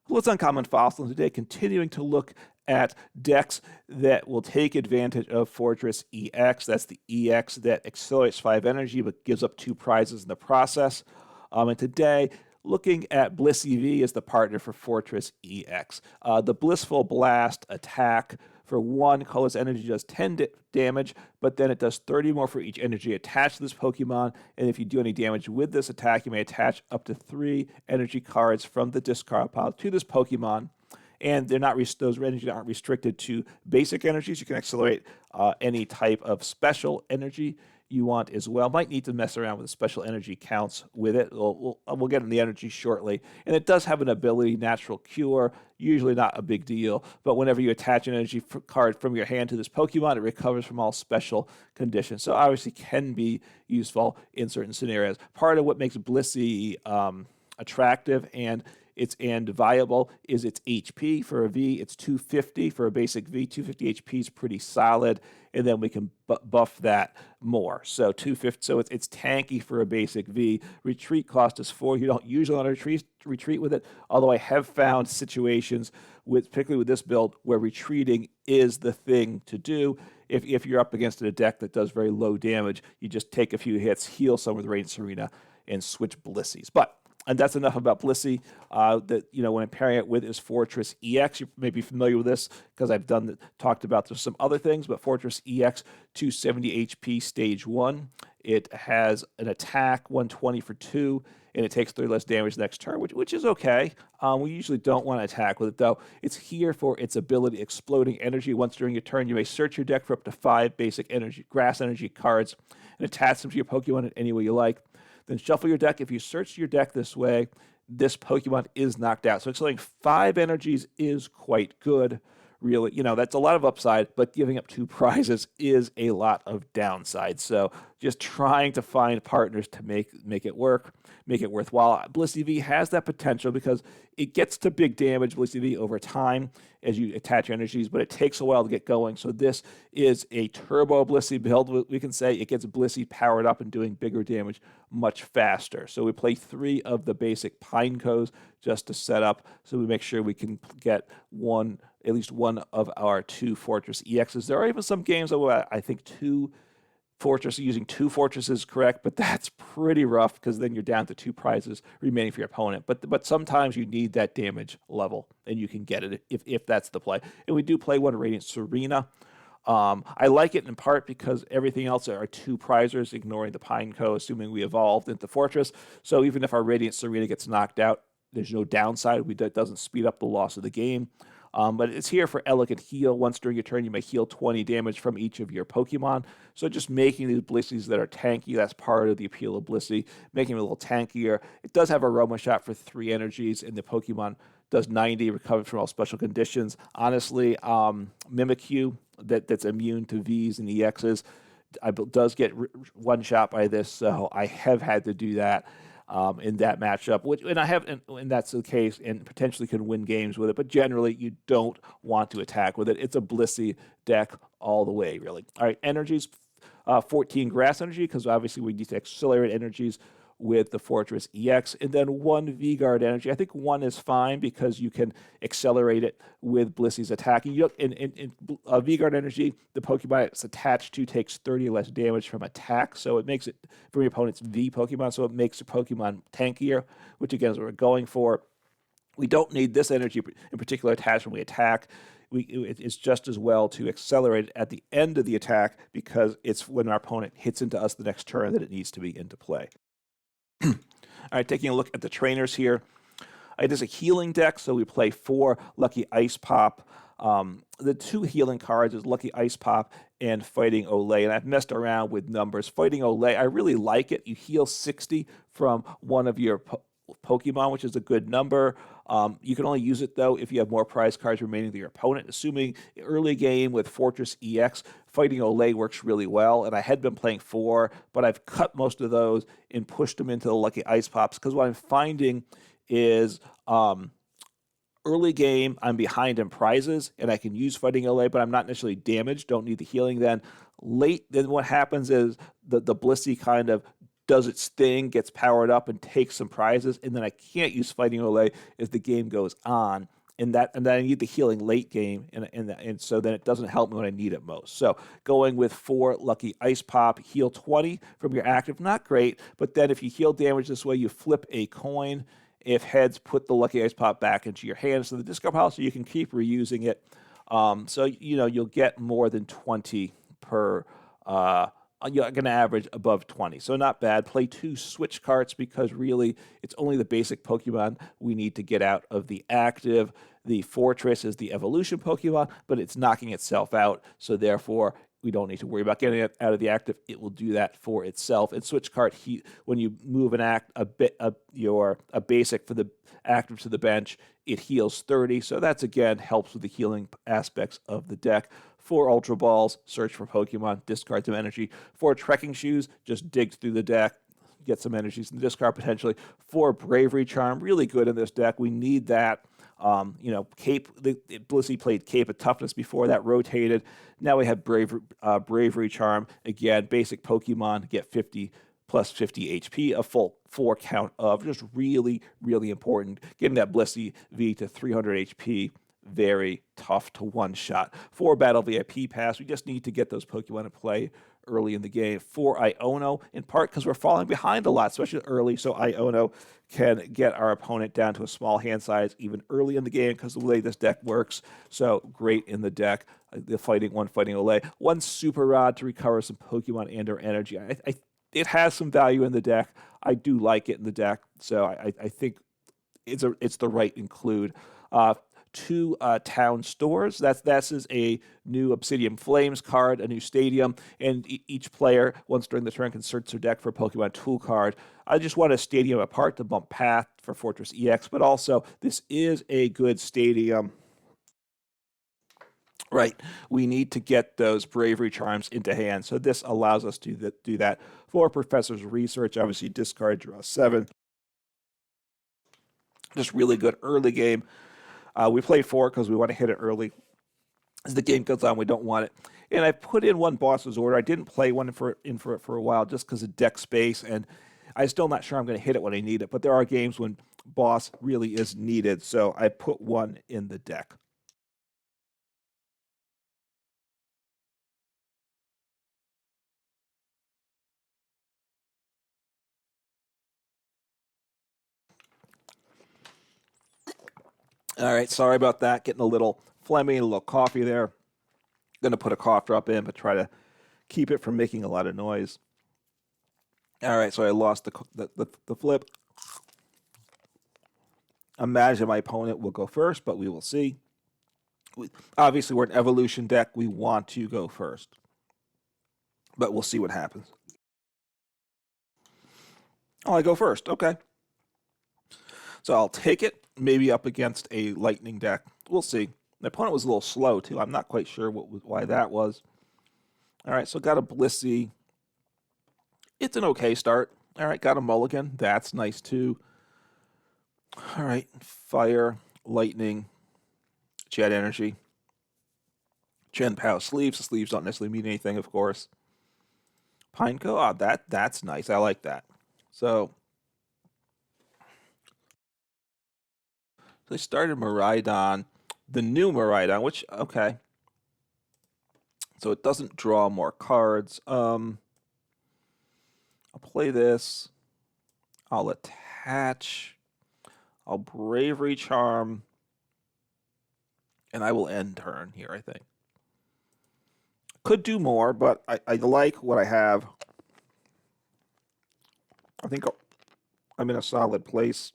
Let's Uncommon Fossil today, continuing to look at decks that will take advantage of Fortress EX. That's the EX that accelerates 5 energy but gives up 2 prizes in the process. And today, looking at Blissey V as the partner for Fortress EX. The Blissful Blast attack for 1 colorless energy does 10 damage, but then it does 30 more for each energy attached to this Pokemon. And if you do any damage with this attack, you may attach up to 3 energy cards from the discard pile to this Pokemon. And they're not those energies aren't restricted to basic energies. You can accelerate any type of special energy you want as well. Might need to mess around with the special energy counts with it. We'll get in the energy shortly. And it does have an ability, Natural Cure, usually not a big deal, but whenever you attach an energy card from your hand to this Pokemon, it recovers from all special conditions. So obviously can be useful in certain scenarios. Part of what makes Blissey attractive and viable is its HP. For a V, it's 250. For a basic V, 250 HP is pretty solid, and then we can buff that more. So 250. So it's tanky for a basic V. Retreat cost is 4. You don't usually want to retreat with it, although I have found situations, particularly with this build, where retreating is the thing to do. If you're up against a deck that does very low damage, you just take a few hits, heal some with Radiant Tsareena, and switch Blissey's. And that's enough about Blissey. When I'm pairing it with is Fortress EX. You may be familiar with this because I've talked about some other things, but Fortress EX 270 HP stage 1. It has an attack 120 for 2, and it takes 30 less damage next turn, which is okay. We usually don't want to attack with it though. It's here for its ability, exploding energy. Once during your turn, you may search your deck for up to 5 basic energy, grass energy cards, and attach them to your Pokemon in any way you like. Then shuffle your deck. If you search your deck this way, this Pokemon is knocked out. So accelerating 5 energies is quite good, really. That's a lot of upside, but giving up 2 prizes is a lot of downside. So just trying to find partners to make it work, make it worthwhile. Blissey V has that potential because it gets to big damage, Blissey V, over time as you attach energies, but it takes a while to get going. So this is a turbo Blissey build. We can say it gets Blissey powered up and doing bigger damage much faster. So we play 3 of the basic Pinecos just to set up, so we make sure we can get at least one of our 2 Fortress EXs. There are even some games where I think 2 Fortress, using 2 Fortresses is correct, but that's pretty rough because then you're down to 2 prizes remaining for your opponent. But sometimes you need that damage level, and you can get it if that's the play. And we do play 1 Radiant Tsareena. I like it in part because everything else are 2 prizers, ignoring the Pineco, assuming we evolved into Fortress. So even if our Radiant Tsareena gets knocked out, there's no downside. It doesn't speed up the loss of the game. But it's here for Elegant Heal. Once during your turn, you may heal 20 damage from each of your Pokemon. So just making these Blisseys that are tanky, that's part of the appeal of Blissey, making them a little tankier. It does have Aroma Shot for 3 energies, and the Pokemon does 90, recovered from all special conditions. Honestly, Mimikyu, that's immune to Vs and EXs, does get one shot by this, so I have had to do that. In that matchup, and that's the case, and potentially can win games with it. But generally, you don't want to attack with it. It's a Blissey deck all the way, really. All right, energies, 14 grass energy, because obviously we need to accelerate energies with the Fortress EX, and then 1 V-Guard energy. I think 1 is fine because you can accelerate it with Blissey's attack. In V-Guard energy, the Pokemon it's attached to takes 30 less damage from attack, so it makes it, from your opponent's V Pokemon, so it makes the Pokemon tankier, which again is what we're going for. We don't need this energy in particular attached when we attack. It's just as well to accelerate it at the end of the attack because it's when our opponent hits into us the next turn that it needs to be into play. All right, taking a look at the trainers here. It is a healing deck, so we play 4 Lucky Ice Pop. The 2 healing cards is Lucky Ice Pop and Fighting Au Lait, and I've messed around with numbers. Fighting Au Lait, I really like it. You heal 60 from one of your Pokemon, which is a good number. You can only use it, though, if you have more prize cards remaining than your opponent. Assuming early game with Fortress EX, Fighting Au Lait works really well, and I had been playing 4, but I've cut most of those and pushed them into the Lucky Ice Pops, because what I'm finding is early game, I'm behind in prizes, and I can use Fighting Au Lait, but I'm not necessarily damaged, don't need the healing then. Late, then what happens is the Blissey kind of does its thing, gets powered up, and takes some prizes, and then I can't use Fighting Au Lait as the game goes on. And then I need the healing late game, and so then it doesn't help me when I need it most. So going with 4 Lucky Ice Pop, heal 20 from your active, not great, but then if you heal damage this way, you flip a coin. If heads, put the Lucky Ice Pop back into your hands to the discard pile so you can keep reusing it. So, you'll get more than 20 per, you're going to average above 20. So not bad. Play 2 Switch Carts because really it's only the basic Pokemon we need to get out of the active. The Forrtress is the evolution Pokemon, but it's knocking itself out. So therefore, we don't need to worry about getting it out of the active. It will do that for itself. And Switch Cart, when you move your basic for the active to the bench, it heals 30. So that's, again, helps with the healing aspects of the deck. 4 Ultra Balls, search for Pokemon, discard some energy. 4 Trekking Shoes, just dig through the deck, get some energies in the discard potentially. 4 Bravery Charm, really good in this deck. We need that. Cape, Blissey played Cape of Toughness before, that rotated. Now we have Bravery Charm. Again, basic Pokemon, get 50 plus 50 HP, a full 4 count of. Just really, really important. Getting that Blissey V to 300 HP, very tough to one-shot. 4 Battle VIP Pass, we just need to get those Pokemon in play early in the game. 4 Iono, in part because we're falling behind a lot, especially early, so Iono can get our opponent down to a small hand size even early in the game because of the way this deck works. So great in the deck. The Fighting Au Lait. 1 Super Rod to recover some Pokemon and or energy. It has some value in the deck. I do like it in the deck, so I think it's the right include. 2 Town Stores. That is a new Obsidian Flames card, a new stadium, and each player, once during the turn, can search their deck for a Pokemon tool card. I just want a stadium apart to bump path for Forrtress EX, but also this is a good stadium. Right, we need to get those Bravery Charms into hand, so this allows us to do that. 4 Professor's Research, obviously discard, draw 7. Just really good early game. We play 4 because we want to hit it early. As the game goes on, we don't want it. And I put in 1 Boss's Order. I didn't play one for it for a while just because of deck space, and I'm still not sure I'm going to hit it when I need it. But there are games when Boss really is needed, so I put 1 in the deck. All right, sorry about that. Getting a little phlegmy, a little coffee there. Going to put a cough drop in, but try to keep it from making a lot of noise. All right, so I lost the flip. Imagine my opponent will go first, but we will see. Obviously, we're an evolution deck. We want to go first, but we'll see what happens. Oh, I go first. Okay. So I'll take it, maybe up against a lightning deck. We'll see. My opponent was a little slow, too. I'm not quite sure why that was. All right, so got a Blissey. It's an okay start. All right, got a mulligan. That's nice, too. All right, fire, lightning, jet energy. Chen Pao sleeves. The sleeves don't necessarily mean anything, of course. Pineco, that's nice. I like that. So they started Miraidon, the new Miraidon, which, okay. So it doesn't draw more cards. I'll play this. I'll attach. I'll Bravery Charm. And I will end turn here, I think. Could do more, but I like what I have. I think I'm in a solid place.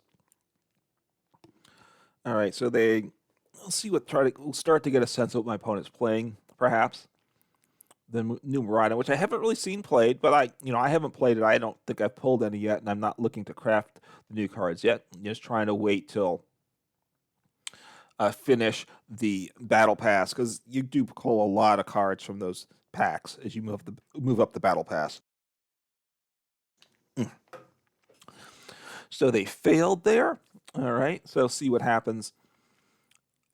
All right, so we'll see we'll start to get a sense of what my opponent's playing, perhaps. The new Miraidon, which I haven't really seen played, but I haven't played it. I don't think I've pulled any yet, and I'm not looking to craft the new cards yet. I'm just trying to wait till finish the battle pass, because you do pull a lot of cards from those packs as you move up the battle pass. So they failed there. All right, so see what happens.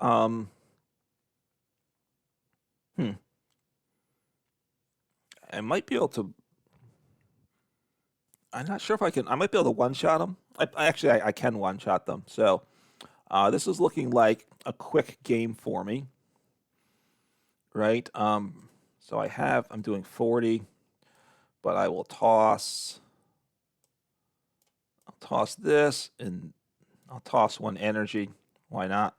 I might be able to. I'm not sure if I can. I might be able to one-shot them. I can one-shot them. So this is looking like a quick game for me, right? So I'm doing 40, but I'll toss this, and I'll toss one energy. Why not?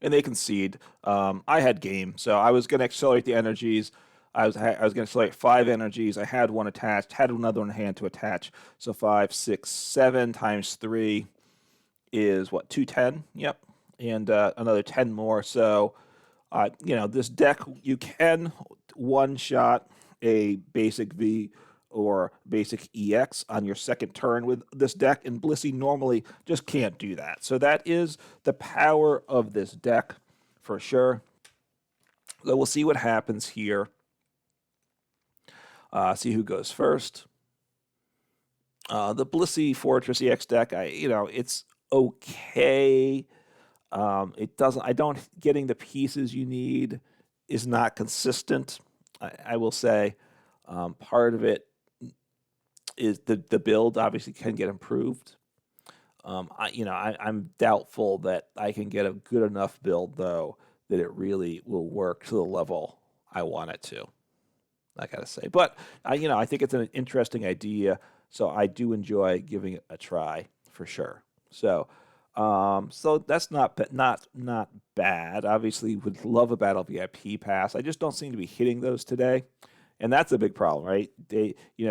And they concede. I had game, so I was going to accelerate the energies. I was going to accelerate 5 energies. I had one attached, had another one in hand to attach. So 5, 6, 7 times 3 is what, 210? Yep. And another 10 more. So, this deck, you can one-shot a basic V or basic EX on your second turn with this deck, and Blissey normally just can't do that. So that is the power of this deck for sure. So we'll see what happens here. See who goes first. The Blissey Forrtress EX deck, it's okay. Getting the pieces you need is not consistent. I will say part of it is the build obviously can get improved. I'm doubtful that I can get a good enough build though that it really will work to the level I want it to. I gotta say, but I think it's an interesting idea, so I do enjoy giving it a try for sure. So that's not bad. Obviously, would love a Battle VIP Pass. I just don't seem to be hitting those today. And that's a big problem, right?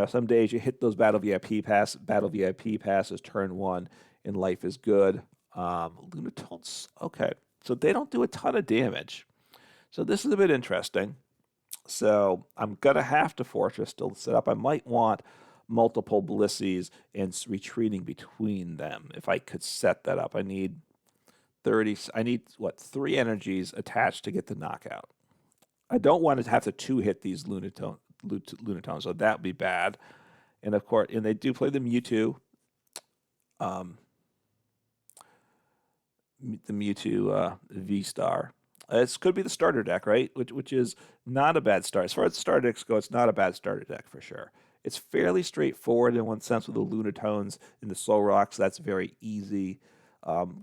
Some days you hit those Battle VIP passes turn 1, and life is good. Lunatones, okay. So they don't do a ton of damage. So this is a bit interesting. So I'm going to have to Forrtress still set up. I might want multiple Blisseys and retreating between them if I could set that up. I need 3 energies attached to get the knockout. I don't want to have to 2-hit these Lunatones, so that would be bad. And of course, they do play the Mewtwo. The Mewtwo V-Star. This could be the starter deck, right? Which is not a bad start. As far as the starter decks go, it's not a bad starter deck for sure. It's fairly straightforward in one sense with the Lunatones and the Solrocks. That's very easy.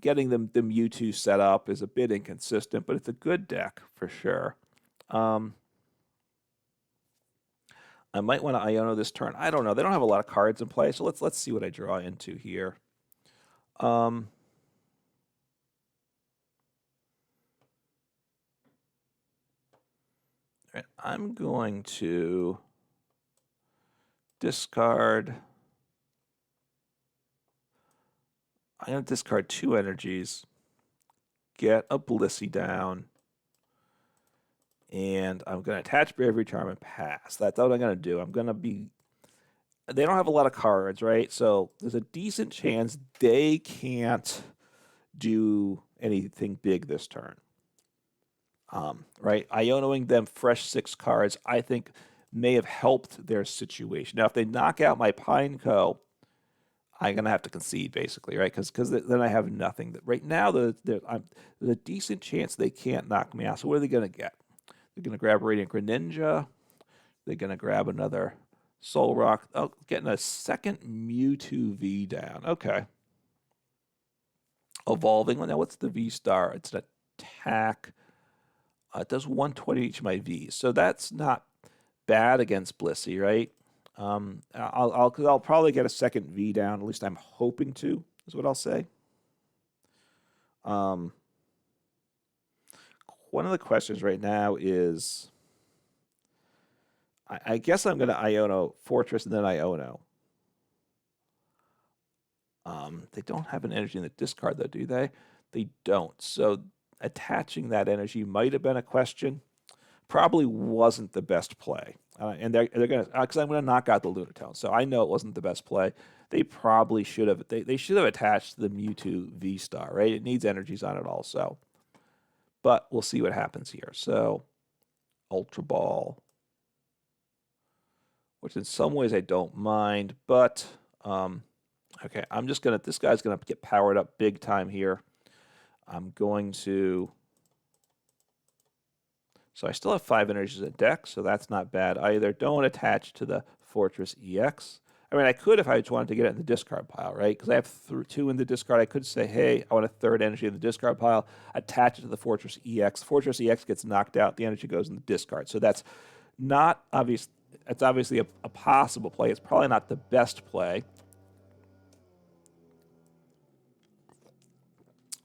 Getting the Mewtwo set up is a bit inconsistent, but it's a good deck for sure. I might want to Iono this turn. I don't know. They don't have a lot of cards in play, so let's see what I draw into here. I'm going to discard. I'm going to discard 2 energies, get a Blissey down, and I'm going to attach Bravery Charm and pass. That's what I'm going to do. They don't have a lot of cards, right? So there's a decent chance they can't do anything big this turn. Right? Ionoing them fresh 6 cards, I think, may have helped their situation. Now, if they knock out my Pineco, I'm going to have to concede, basically, right? Because then I have nothing. Right now, there's a decent chance they can't knock me out. So what are they going to get? They're going to grab Radiant Greninja. They're going to grab another Solrock. Oh, getting a second Mewtwo V down. Okay. Evolving. Now, what's the V-Star? It's an attack. It does 120 each of my Vs. So that's not bad against Blissey, right? I'll probably get a second V down. At least I'm hoping to, is what I'll say. One of the questions right now is, I guess I'm going to Iono Forrtress and then Iono. They don't have an energy in the discard, though, do they? They don't. So attaching that energy might have been a question. Probably wasn't the best play. And they're going to, because I'm going to knock out the Lunatone. So I know it wasn't the best play. They probably should have, they should have attached the Mewtwo V-Star, right? It needs energies on it also. But we'll see what happens here. So Ultra Ball, which in some ways I don't mind, but okay, this guy's going to get powered up big time here. I'm going to So I still have 5 energies in deck, so that's not bad either. Don't attach to the Fortress EX. I mean, I could if I just wanted to get it in the discard pile, right? Because I have 2 in the discard. I could say, hey, I want a 3rd energy in the discard pile, attach it to the Fortress EX. Fortress EX gets knocked out, the energy goes in the discard. So that's not obvious. It's obviously a possible play. It's probably not the best play.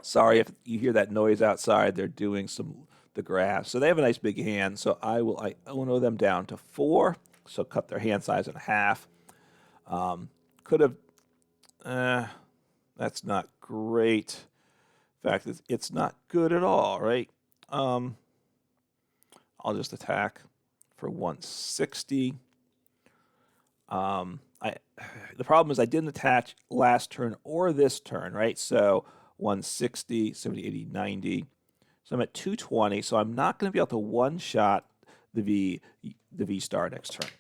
Sorry if you hear that noise outside. They're doing the grass. So they have a nice big hand. So I Iono them down to 4. So cut their hand size in half. Could have. That's not great. In fact, it's not good at all, right? I'll just attack for 160. The problem is I didn't attach last turn or this turn, right? So 160, 70, 80, 90. So I'm at 220, so I'm not going to be able to one-shot the V star next turn.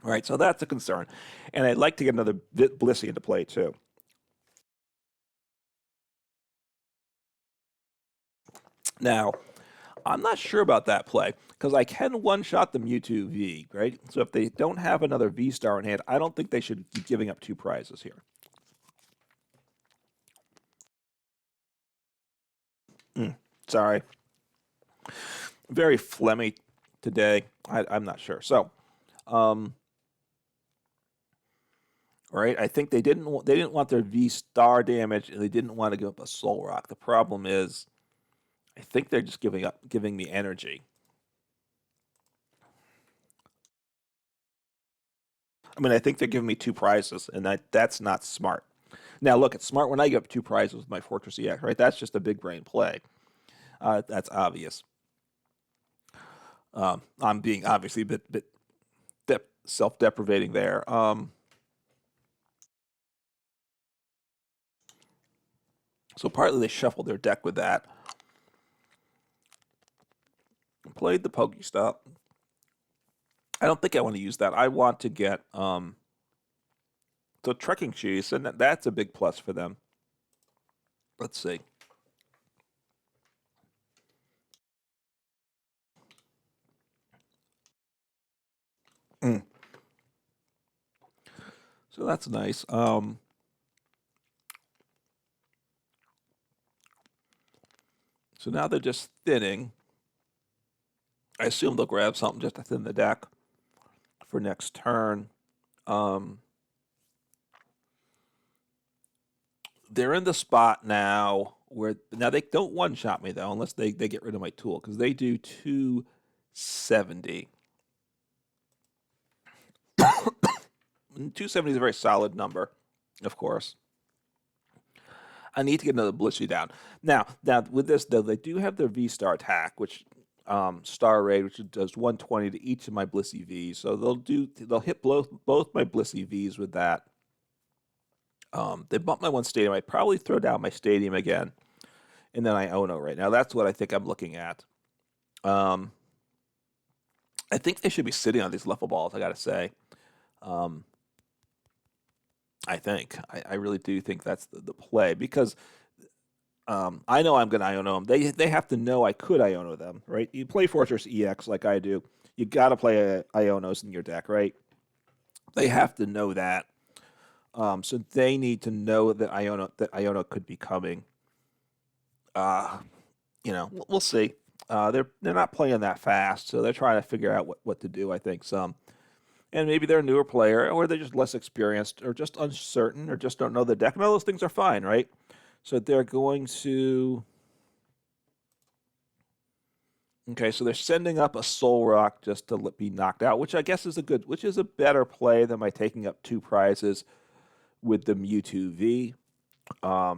All right, so that's a concern. And I'd like to get another Blissey into play, too. Now, I'm not sure about that play, because I can one-shot the Mewtwo V, right? So if they don't have another V-Star in hand, I don't think they should be giving up 2 prizes here. Sorry. Very phlegmy today. I'm not sure. So, right, I think they didn't want their V-Star damage, and they didn't want to give up a Soul Rock. The problem is, I think they're just giving me energy. I mean, I think they're giving me 2 prizes, and that's not smart. Now, look, it's smart when I give up 2 prizes with my Fortress EX, right? That's just a big brain play. That's obvious. I'm being obviously a bit self-deprivating there. So partly they shuffled their deck with that. Played the Pokestop. I don't think I want to use that. I want to get the Trekking Shoes, and that's a big plus for them. Let's see. So that's nice. So now they're just thinning. I assume they'll grab something just to thin the deck for next turn. They're in the spot now where they don't one-shot me, though, unless they get rid of my tool, because they do 270. 270 is a very solid number, of course. I need to get another Blissey down. Now with this, though, they do have their V-Star attack, which Star Raid, which does 120 to each of my Blissey Vs. So they'll hit both my Blissey Vs with that. They bumped my 1 stadium. I'd probably throw down my stadium again, and then Iono right now. That's what I think I'm looking at. I think they should be sitting on these level balls, I got to say. I think. I really do think that's the play, because I know I'm going to Iono them. They have to know I could Iono them, right? You play Fortress EX like I do. You got to play Ionos in your deck, right? They have to know that. So they need to know that Iono could be coming. We'll see. They're not playing that fast, so they're trying to figure out what to do. I think and maybe they're a newer player, or they're just less experienced, or just uncertain, or just don't know the deck. And all those things are fine, right? So they're going to. Okay, so they're sending up a Soul Rock just to be knocked out, which I guess is a better play than my taking up 2 prizes with the Mewtwo V. I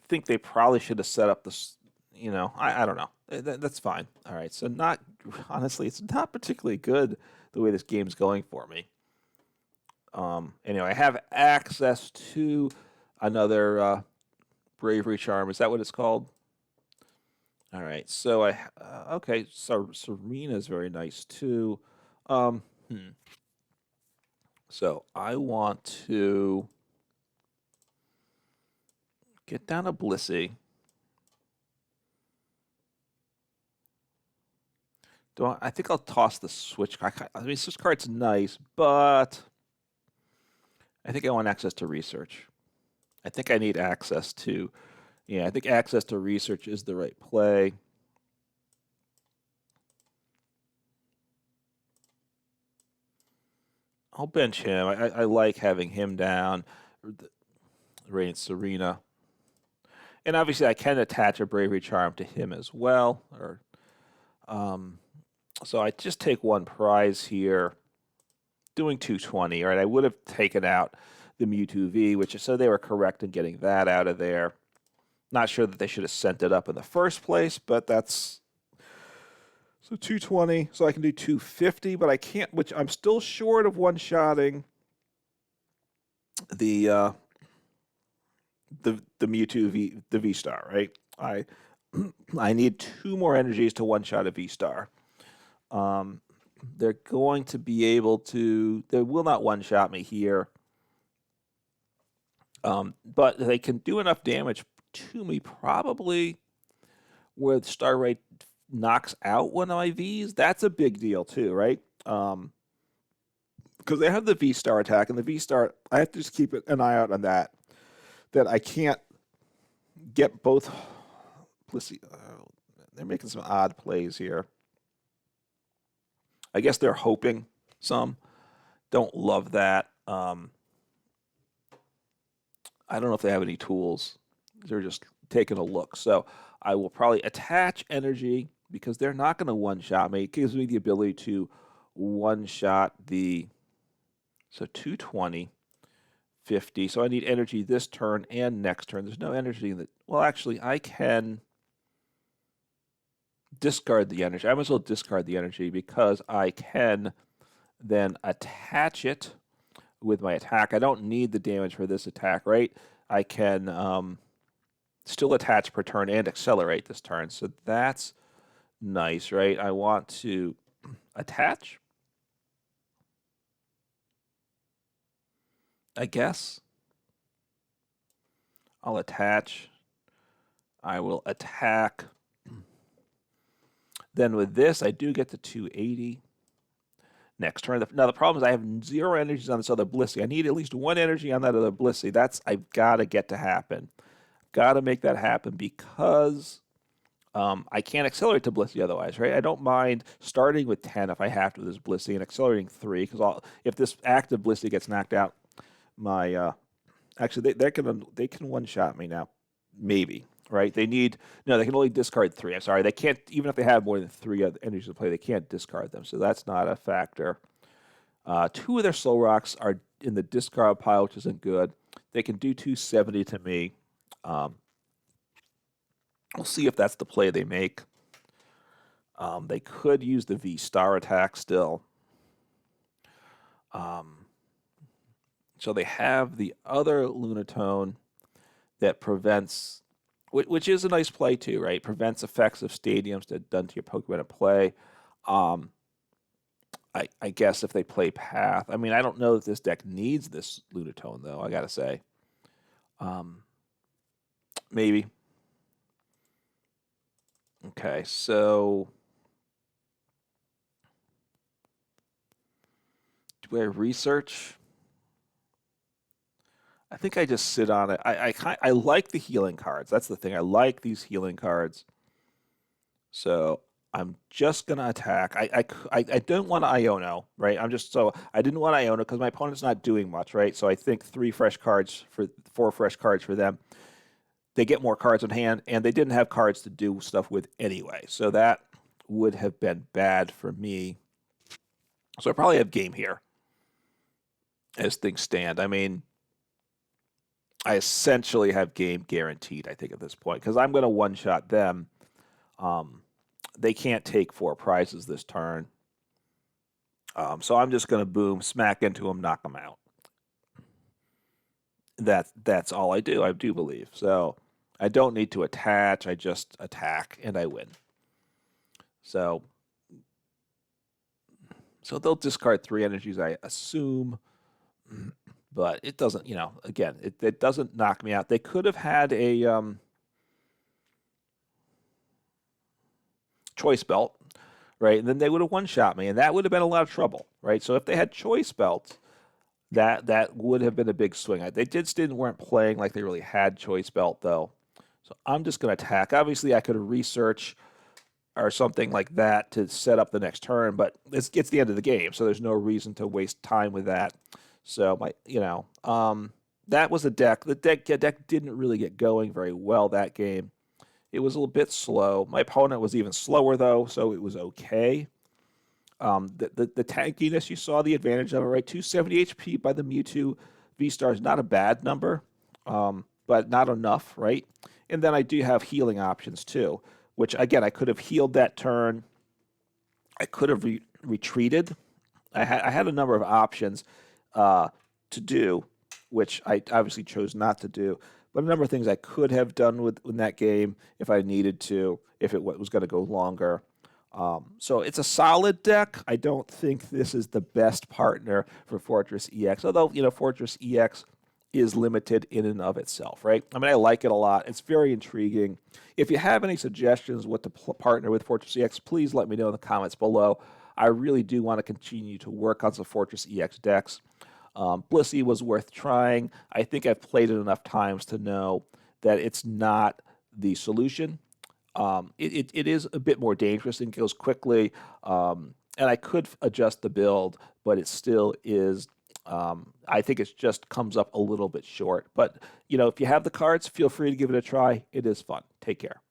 think they probably should have set up this. I don't know. That's fine. All right. So honestly, it's not particularly good the way this game's going for me. Anyway, I have access to another Bravery Charm. Is that what it's called? All right. So okay. So Tsareena is very nice too. So I want to Get down to Blissey. I think I'll toss the Switch Cart. I mean, Switch Cart's nice, but I think I want access to research. I think I need access to, I think access to research is the right play. I'll bench him. I like having him down. Radiant Tsareena. And obviously I can attach a Bravery Charm to him as well. So I just take one prize here, doing 220. All right, I would have taken out the Mewtwo V, which so they were correct in getting that out of there. Not sure that they should have sent it up in the first place, but that's so 220. So I can do 250, but I can't. Which I'm still short of one-shotting the Mewtwo V, the V Star. Right, I need 2 more energies to one-shot a V Star. They're going to be able to. They will not one-shot me here. But they can do enough damage to me, probably where the star rate knocks out one of my Vs. That's a big deal too, right? Because they have the V Star attack, and the V Star, I have to just keep an eye out on that. That I can't get both. Blissey, they're making some odd plays here. I guess they're hoping some. Don't love that. I don't know if they have any tools. They're just taking a look. So I will probably attach energy because they're not going to one-shot me. It gives me the ability to one-shot the, so 220, 50. So I need energy this turn and next turn. There's no energy in the, well, actually, I can discard the energy. I might as well discard the energy because I can then attach it with my attack. I don't need the damage for this attack, right? I can still attach per turn and accelerate this turn. So that's nice, right? I want to attach, I guess. I'll attach. I will attack. Then with this, I do get to 280. Next turn. Now the problem is I have 0 energies on this other Blissey. I need at least 1 energy on that other Blissey. That's I've got to get to happen. Got to make that happen because I can't accelerate to Blissey otherwise, right? I don't mind starting with 10 if I have to with this Blissey and accelerating 3 because if this active Blissey gets knocked out, my actually they can one-shot me now, maybe. Right? They can only discard 3. I'm sorry. They can't, even if they have more than 3 other energies to play, they can't discard them. So that's not a factor. 2 of their slow rocks are in the discard pile, which isn't good. They can do 270 to me. We'll see if that's the play they make. They could use the V Star attack still. So they have the other Lunatone that prevents, which is a nice play too, right? Prevents effects of stadiums that done to your Pokemon in play. I guess if they play Path, I mean, I don't know if this deck needs this Lunatone though. I gotta say, maybe. Okay, so do I research? I think I just sit on it. I like the healing cards. That's the thing. I like these healing cards. So I'm just gonna attack. I don't want to Iono, right? I didn't want Iono because my opponent's not doing much, right? So I think 4 fresh cards for them. They get more cards on hand, and they didn't have cards to do stuff with anyway. So that would have been bad for me. So I probably have game here as things stand. I mean, I essentially have game guaranteed, I think, at this point, because I'm going to one-shot them. They can't take 4 prizes this turn. So I'm just going to boom, smack into them, knock them out. That's all I do believe. So I don't need to attach. I just attack, and I win. So they'll discard 3 energies, I assume. but it doesn't, again, it doesn't knock me out. They could have had a choice belt, right? And then they would have one-shot me, and that would have been a lot of trouble, right? So if they had choice belts, that would have been a big swing. They weren't playing like they really had choice belt, though. So I'm just going to attack. Obviously, I could research or something like that to set up the next turn, but it's the end of the game, so there's no reason to waste time with that. So that was a deck. The deck didn't really get going very well that game. It was a little bit slow. My opponent was even slower though, so it was okay. The tankiness, you saw the advantage of it, right? 270 HP by the Mewtwo V-Star is not a bad number, but not enough, right? And then I do have healing options too, which again, I could have healed that turn. I could have retreated. I had a number of options to do, which I obviously chose not to do. But a number of things I could have done in that game if I needed to, if it was going to go longer. So it's a solid deck. I don't think this is the best partner for Forrtress EX, although, Forrtress EX is limited in and of itself, right? I mean, I like it a lot. It's very intriguing. If you have any suggestions what to partner with Forrtress EX, please let me know in the comments below. I really do want to continue to work on some Forrtress EX decks. Blissey was worth trying. I think I've played it enough times to know that it's not the solution. It is a bit more dangerous and goes quickly, and I could adjust the build, but it still is. I think it just comes up a little bit short. But, if you have the cards, feel free to give it a try. It is fun. Take care.